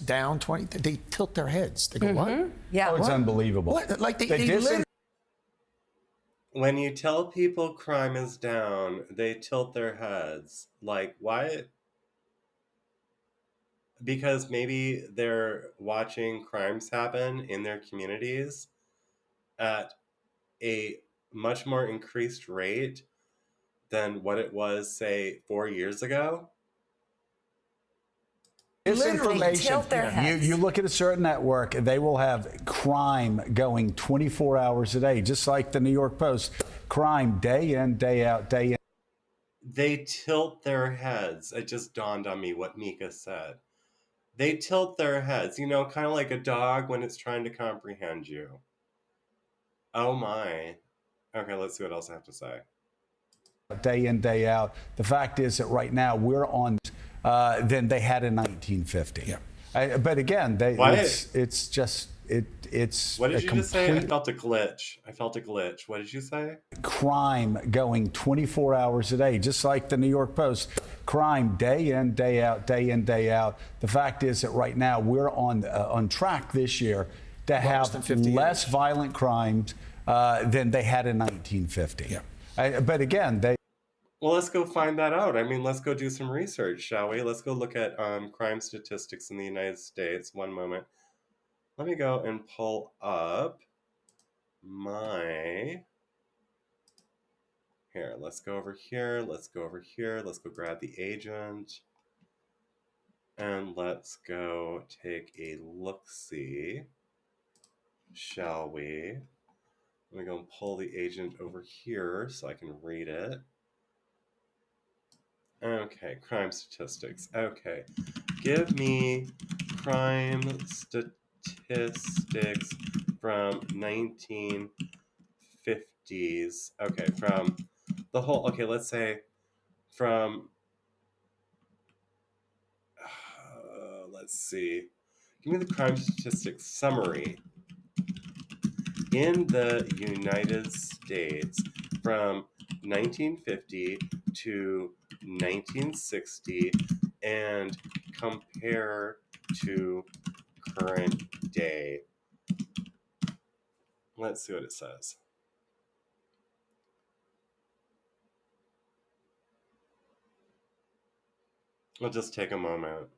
down 20, they tilt their heads. They go, what? Yeah. Oh, it's unbelievable. What? Like they The literally. When you tell people crime is down, they tilt their heads. Like, why? Because maybe they're watching crimes happen in their communities at a much more increased rate than what it was, say, 4 years ago. Disinformation. tilt their heads. You look at a certain network, they will have crime going 24 hours a day, just like the New York Post. Crime day in, day out, day in. They tilt their heads. It just dawned on me what Mika said. They tilt their heads, you know, kind of like a dog when it's trying to comprehend you. Oh my. Okay, let's see what else I have to say. Day in, day out. The fact is that right now we're on than they had in 1950. Yeah. But again, it's just it's What did you just say? I complete felt a glitch. What did you say? crime going 24 hours a day, just like the New York Post. Crime day in, day out, day in, day out. The fact is that right now we're on track this year to have less violent crimes than they had in 1950. Yeah. But again, Well, let's go find that out. I mean, let's go do some research, shall we? Let's go look at crime statistics in the United States. One moment. Let me go and pull up my... Here, let's go over here. Let's go over here. Let's go grab the agent. And let's go take a look-see, shall we? Let me go and pull the agent over here so I can read it. Okay, crime statistics. Okay, give me crime statistics from 1950s. Okay, from the whole, okay, let's say from, let's see. Give me the crime statistics summary in the United States from 1950 to 1960 and compare to current day. Let's see what it says. I'll just take a moment.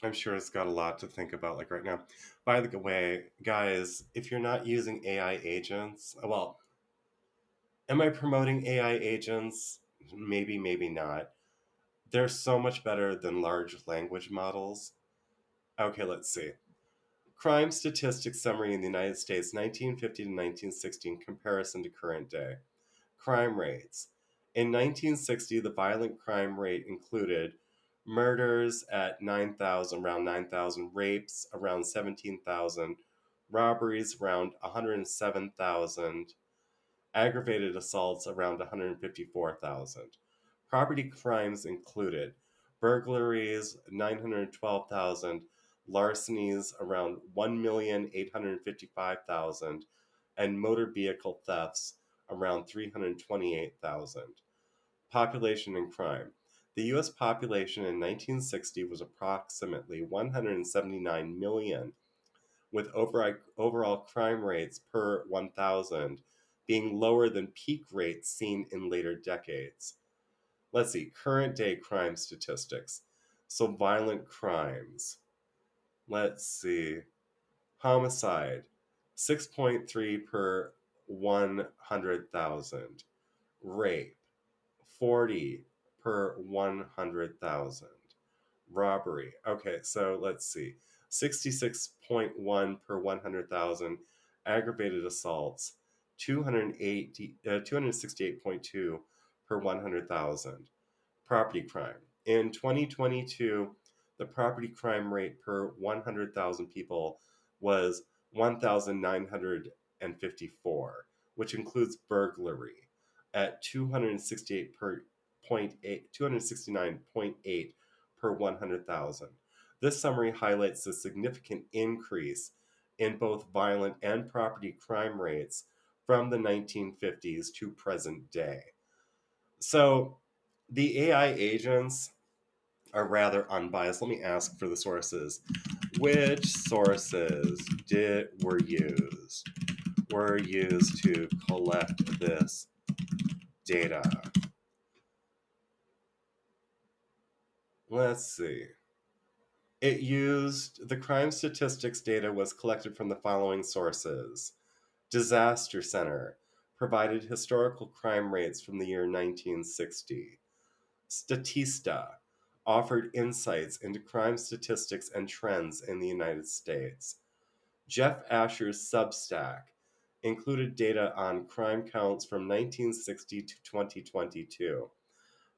I'm sure it's got a lot to think about like right now. By the way, guys, if you're not using AI agents, well, am I promoting AI agents? Maybe, maybe not. They're so much better than large language models. Okay, let's see. Crime statistics summary in the United States, 1950 to 1960 in comparison to current day. Crime rates. In 1960, the violent crime rate included murders at 9,000, around 9,000, rapes around 17,000, robberies around 107,000, aggravated assaults around 154,000. Property crimes included burglaries 912,000, larcenies around 1,855,000, and motor vehicle thefts around 328,000. Population and crime. The U.S. population in 1960 was approximately 179 million, with overall crime rates per 1,000 being lower than peak rates seen in later decades. Let's see, current day crime statistics. So violent crimes. Let's see. Homicide, 6.3 per 100,000. Rape, 40 per 100,000. Robbery, okay, so let's see. 66.1 per 100,000. Aggravated assaults, 268.2 per 100,000. Property crime. In 2022, the property crime rate per 100,000 people was 1,954, which includes burglary at 269.8 per 100,000. This summary highlights the significant increase in both violent and property crime rates from the 1950s to present day. So the AI agents are rather unbiased. Let me ask for the sources. Which sources were used to collect this data? Let's see. The crime statistics data was collected from the following sources. Disaster Center provided historical crime rates from the year 1960. Statista offered insights into crime statistics and trends in the United States. Jeff Asher's Substack included data on crime counts from 1960 to 2022.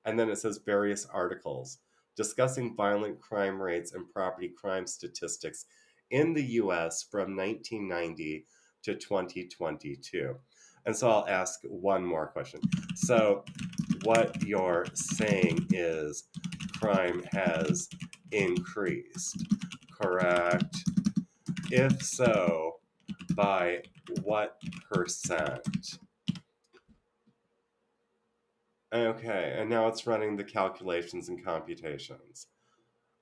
And then it says various articles discussing violent crime rates and property crime statistics in the US from 1990 to 2022. And so I'll ask one more question. So, what you're saying is crime has increased, correct? If so, by what percent? Okay, and now it's running the calculations and computations.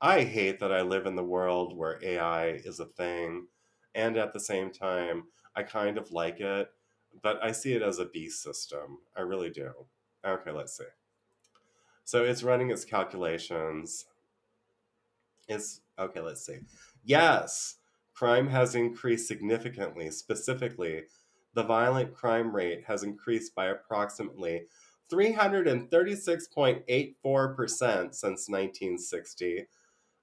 I hate that I live in the world where AI is a thing, and at the same time, I kind of like it, but I see it as a beast system. I really do. Okay, let's see. So it's running its calculations. It's okay, let's see. Yes, crime has increased significantly. Specifically, the violent crime rate has increased by approximately 336.84% since 1960,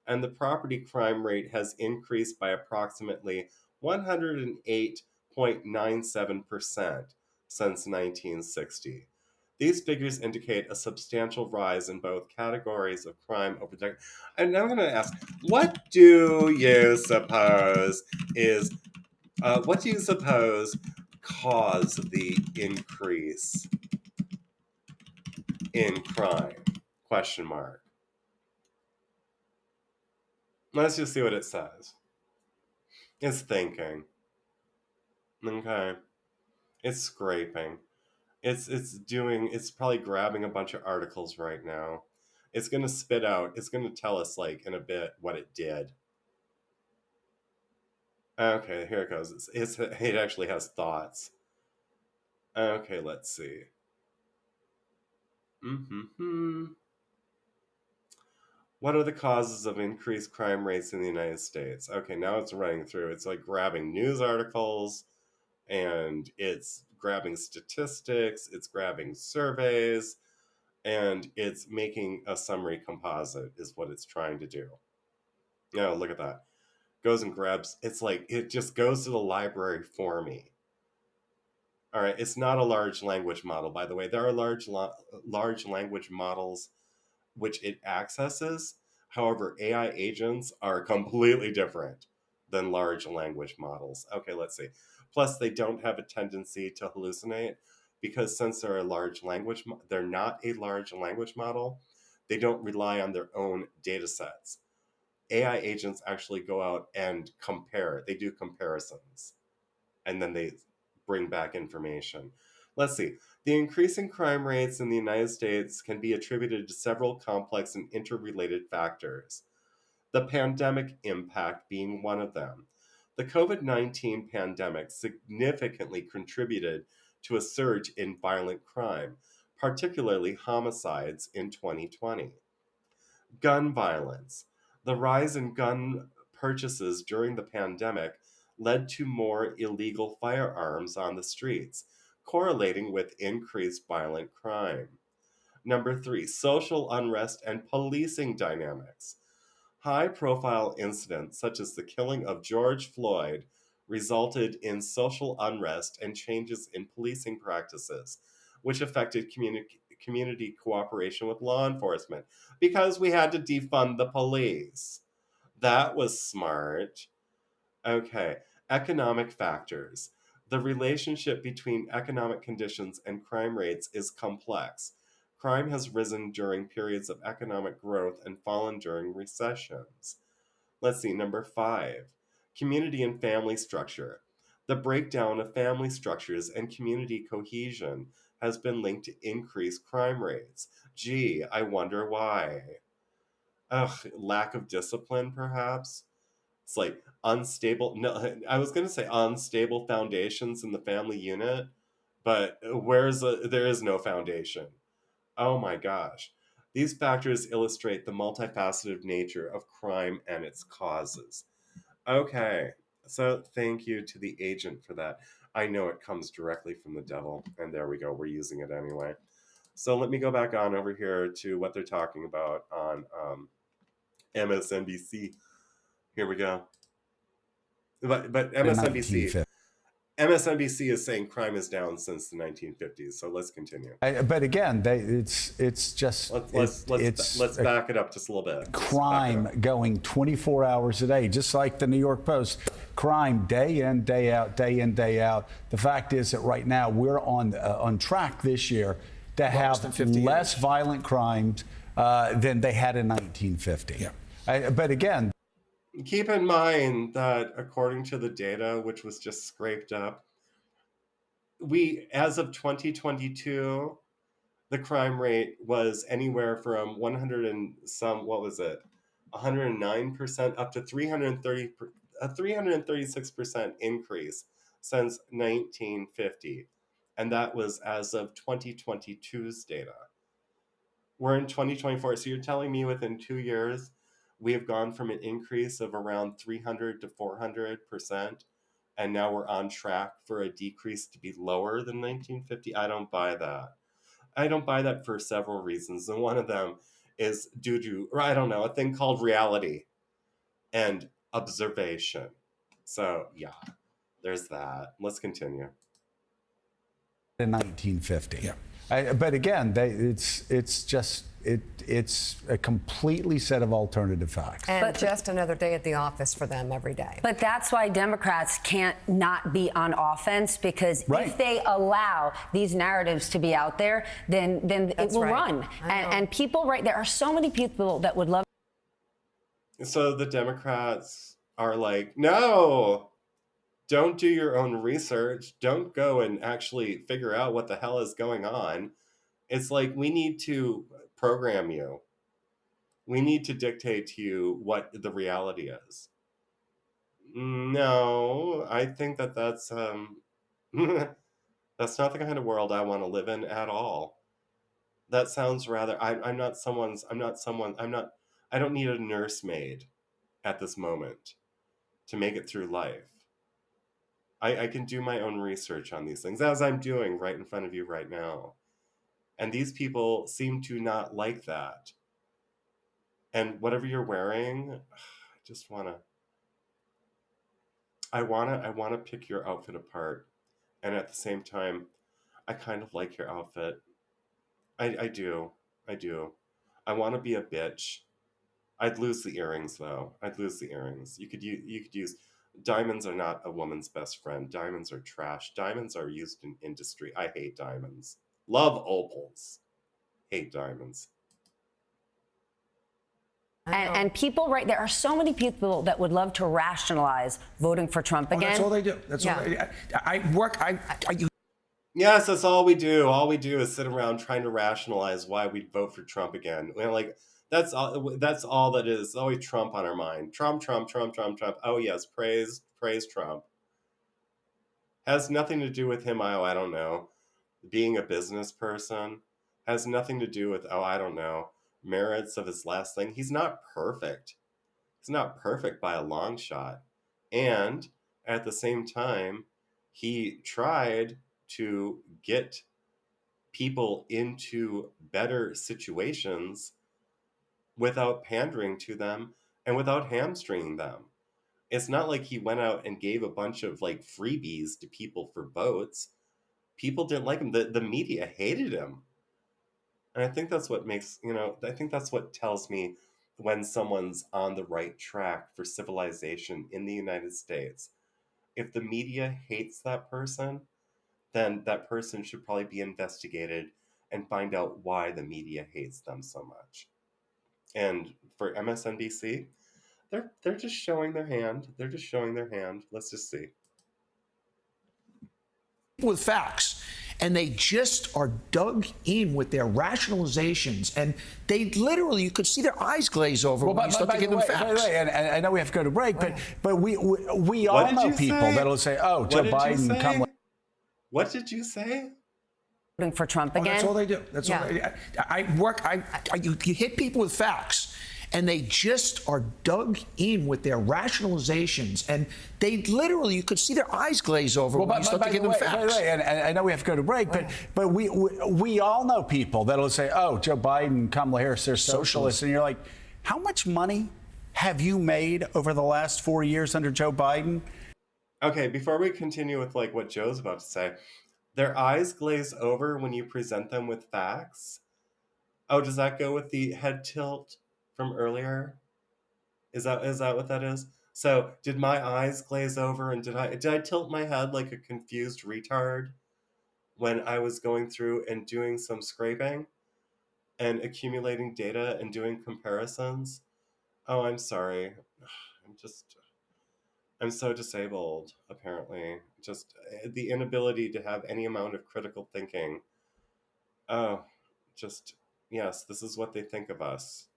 and the property crime rate has increased by approximately 108.97% since 1960. These figures indicate a substantial rise in both categories of crime over the. And I'm going to ask, what do you suppose is what do you suppose caused the increase in crime? Question mark. Let's just see what it says. It's thinking. Okay. It's scraping. It's probably grabbing a bunch of articles right now. It's gonna spit out, it's gonna tell us like in a bit what it did. Okay, here it goes. It actually has thoughts. Okay, let's see. Mm-hmm. What are the causes of increased crime rates in the United States? Okay, now it's running through. It's like grabbing news articles and it's grabbing statistics, it's grabbing surveys, and it's making a summary composite is what it's trying to do. Oh, look at that. Goes and grabs, it's like it just goes to the library for me. All right, it's not a large language model, by the way. There are large language models which it accesses. However, AI agents are completely different than large language models. Okay, let's see. Plus, they don't have a tendency to hallucinate because since they're not a large language model, they don't rely on their own data sets. AI agents actually go out and compare. They do comparisons and then they bring back information. Let's see. The increasing crime rates in the United States can be attributed to several complex and interrelated factors, the pandemic impact being one of them. The COVID-19 pandemic significantly contributed to a surge in violent crime, particularly homicides in 2020. Gun violence. The rise in gun purchases during the pandemic led to more illegal firearms on the streets, correlating with increased violent crime. Number three, social unrest and policing dynamics. High profile incidents such as the killing of George Floyd resulted in social unrest and changes in policing practices, which affected community cooperation with law enforcement because we had to defund the police. That was smart. Okay, economic factors. The relationship between economic conditions and crime rates is complex. Crime has risen during periods of economic growth and fallen during recessions. Let's see, number five, community and family structure. The breakdown of family structures and community cohesion has been linked to increased crime rates. Gee, I wonder why. Ugh, lack of discipline, perhaps? It's like unstable. No, I was going to say unstable foundations in the family unit, but there is no foundation. Oh my gosh. These factors illustrate the multifaceted nature of crime and its causes. Okay, so thank you to the agent for that. I know it comes directly from the devil, and there we go. We're using it anyway. So let me go back on over here to what they're talking about on MSNBC. Here we go. But In MSNBC 1950. MSNBC is saying crime is down since the 1950s. So let's continue. But again, it's just Let's back it up just a little bit. Crime going 24 hours a day, just like the New York Post. Crime day in, day out, day in, day out. The fact is that right now we're on track this year to have less violent crimes than they had in 1950. Yeah. But again, keep in mind that according to the data, which was just scraped up, as of 2022, the crime rate was anywhere from 100 and some, what was it, 109% up to 336% increase since 1950. And that was as of 2022's data. We're in 2024. So you're telling me within 2 years, we have gone from an increase of around 300 to 400%, and now we're on track for a decrease to be lower than 1950? I don't buy that. I don't buy that for several reasons. And one of them is due to, or I don't know, a thing called reality and observation. So, yeah, there's that. Let's continue. In 1950. Yeah. But again, it's a completely set of alternative facts. And just another day at the office for them every day. But that's why Democrats can't not be on offense, because if they allow these narratives to be out there, then it will run. And people, there are so many people that would love. So the Democrats are like, no, don't do your own research. Don't go and actually figure out what the hell is going on. It's like, we need to program you. We need to dictate to you what the reality is. No, I think that's that's not the kind of world I want to live in at all. That sounds rather, I don't need a nursemaid at this moment to make it through life. I can do my own research on these things, as I'm doing right in front of you right now. And these people seem to not like that. And whatever you're wearing, I wanna pick your outfit apart. And at the same time, I kind of like your outfit. I do. I want to be a bitch. I'd lose the earrings, though. I'd lose the earrings. You could use diamonds are not a woman's best friend. Diamonds are trash. Diamonds are used in industry. I hate diamonds. Love opals. Hate diamonds. And people, there are so many people that would love to rationalize voting for Trump again. That's all they do. That's all. Yes, that's all we do. All we do is sit around trying to rationalize why we'd vote for Trump again. That's all that is. Always Trump on our mind. Trump. Oh yes, praise Trump. Has nothing to do with him. I don't know. Being a business person has nothing to do with, I don't know, merits of his last thing. He's not perfect. He's not perfect by a long shot. And at the same time, he tried to get people into better situations without pandering to them and without hamstringing them. It's not like he went out and gave a bunch of freebies to people for votes. People didn't like him. The media hated him. And I think that's what tells me when someone's on the right track for civilization in the United States. If the media hates that person, then that person should probably be investigated and find out why the media hates them so much. And for MSNBC, they're just showing their hand. Let's just see. with facts, and they just are dug in with their rationalizations, and they literally, you could see their eyes glaze over when you start to give them facts. And I know we have to go to break, but we all know people that'll say, "Oh, Joe Biden, come." What did you say? Voting for Trump again. That's all they do. That's all. You hit people with facts, and they just are dug in with their rationalizations, and they literally, you could see their eyes glaze over when you start to give them facts. And I know we have to go to break, but we all know people that'll say, "Oh, Joe Biden, Kamala Harris, they're socialists," and you're like, how much money have you made over the last 4 years under Joe Biden? Okay, before we continue with like what Joe's about to say, their eyes glaze over when you present them with facts. Oh, does that go with the head tilt from earlier? Is that what that is? So, did my eyes glaze over, and did I tilt my head like a confused retard when I was going through and doing some scraping and accumulating data and doing comparisons? Oh, I'm sorry. I'm so disabled, apparently. Just the inability to have any amount of critical thinking. Oh, just, yes, this is what they think of us.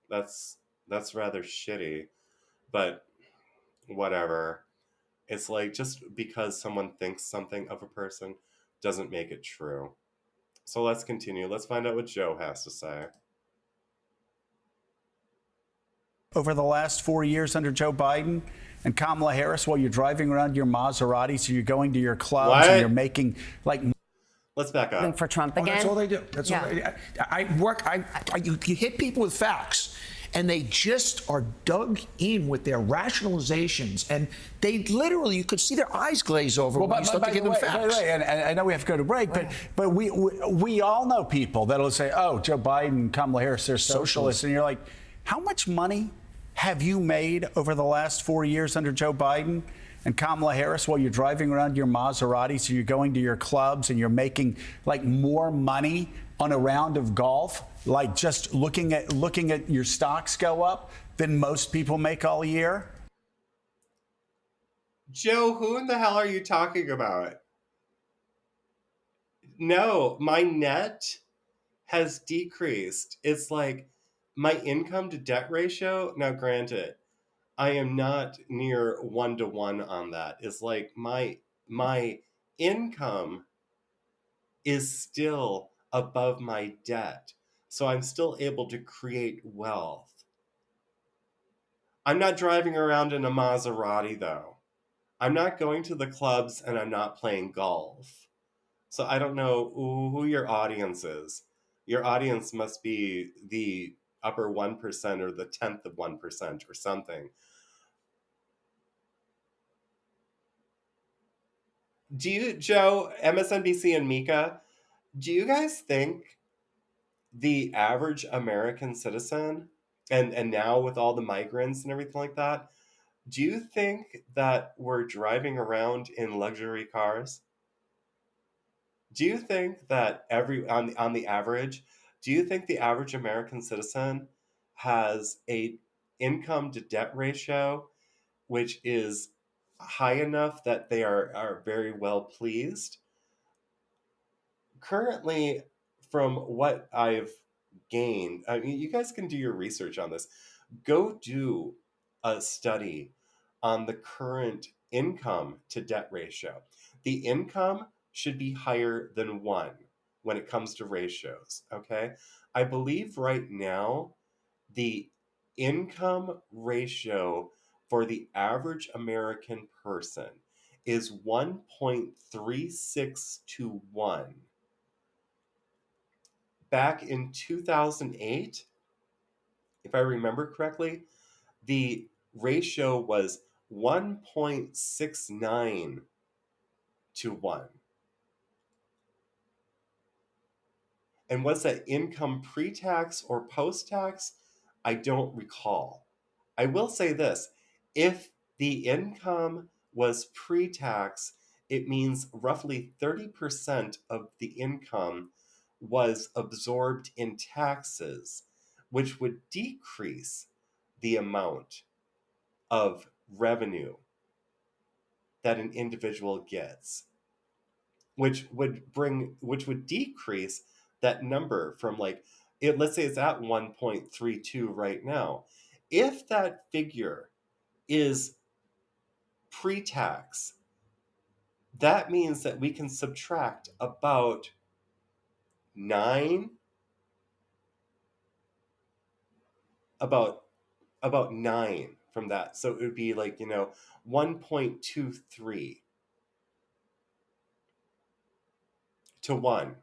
That's rather shitty, but whatever. It's like, just because someone thinks something of a person doesn't make it true. So let's continue. Let's find out what Joe has to say. Over the last 4 years under Joe Biden and Kamala Harris, while you're driving around your Maseratis, or you're going to your clubs, and you're making like. Let's back up. Voting for Trump again. That's all they do. That's all. You hit people with facts, and they just are dug in with their rationalizations, and they literally, you could see their eyes glaze over when you start to give them facts. And I know we have to go to break, but we all know people that'll say, "Oh, Joe Biden, Kamala Harris, they're socialists," and you're like, how much money have you made over the last 4 years under Joe Biden and Kamala Harris, while you're driving around your Maseratis, or you're going to your clubs, and you're making like more money on a round of golf, like just looking at your stocks go up, than most people make all year? Joe, who in the hell are you talking about? No, my net has decreased. It's like my income to debt ratio. Now, granted, I am not near 1-to-1 on that. It's like my income is still above my debt. So I'm still able to create wealth. I'm not driving around in a Maserati, though. I'm not going to the clubs, and I'm not playing golf. So I don't know who your audience is. Your audience must be the upper 1% or the 10th of 1% or something. Do you, Joe, MSNBC and Mika, do you guys think the average American citizen, and now with all the migrants and everything like that, do you think that we're driving around in luxury cars? Do you think that on the average, do you think the average American citizen has a income to debt ratio which is high enough that they are very well pleased? Currently, from what I've gained, I mean, you guys can do your research on this. Go do a study on the current income to debt ratio. The income should be higher than 1 when it comes to ratios, okay? I believe right now the income ratio for the average American person is 1.36 to 1. Back in 2008, if I remember correctly, the ratio was 1.69 to 1. And was that income pre-tax or post-tax? I don't recall. I will say this. If the income was pre-tax, it means roughly 30% of the income was absorbed in taxes, which would decrease the amount of revenue that an individual gets. which would decrease that number from like it. Let's say it's at 1.32 right now. If that figure is pre-tax, that means that we can subtract about 9 about 9 from that. So it would be like, 1.23 to 1.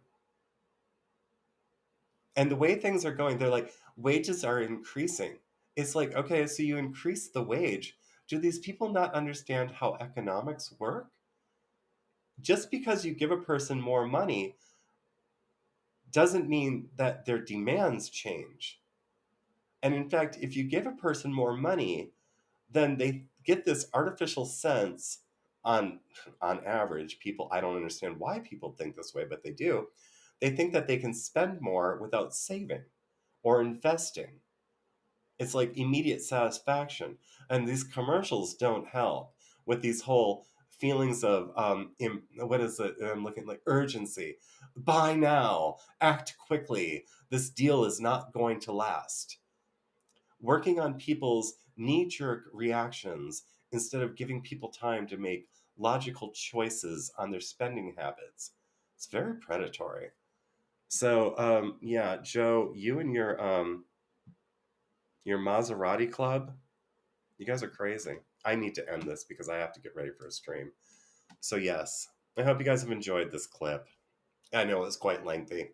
And the way things are going, they're like, wages are increasing. It's like, okay, so you increase the wage. Do these people not understand how economics work? Just because you give a person more money doesn't mean that their demands change. And in fact, if you give a person more money, then they get this artificial sense on average. People, I don't understand why people think this way, but they do. They think that they can spend more without saving or investing. It's like immediate satisfaction. And these commercials don't help with these whole feelings of what is it? I'm looking like urgency. Buy now, act quickly. This deal is not going to last. Working on people's knee-jerk reactions instead of giving people time to make logical choices on their spending habits. It's very predatory. So yeah, Joe, you and your Maserati club, you guys are crazy. I need to end this because I have to get ready for a stream. So yes, I hope you guys have enjoyed this clip. I know it's quite lengthy.